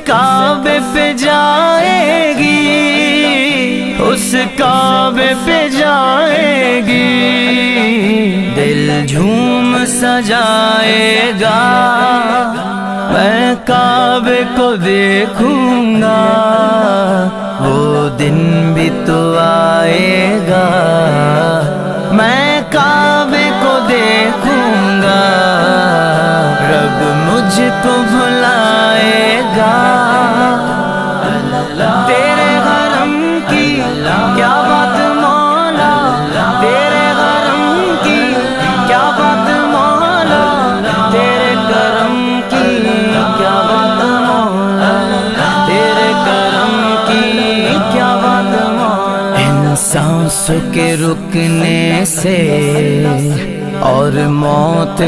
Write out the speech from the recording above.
काबे पे जाएगी, उस काबे पे जाएगी, दिल झूम सजाएगा। मैं काबे को देखूंगा, वो दिन भी तो आएगा। मैं काबे को देखूंगा, रब मुझको भुलाएगा। तेरे हरम की क्या बात मौला, तेरे हरम की क्या बात मौला, तेरे करम की क्या बात मौला, तेरे करम की क्या बात मौला। इन सांसों के रुकने से और मौत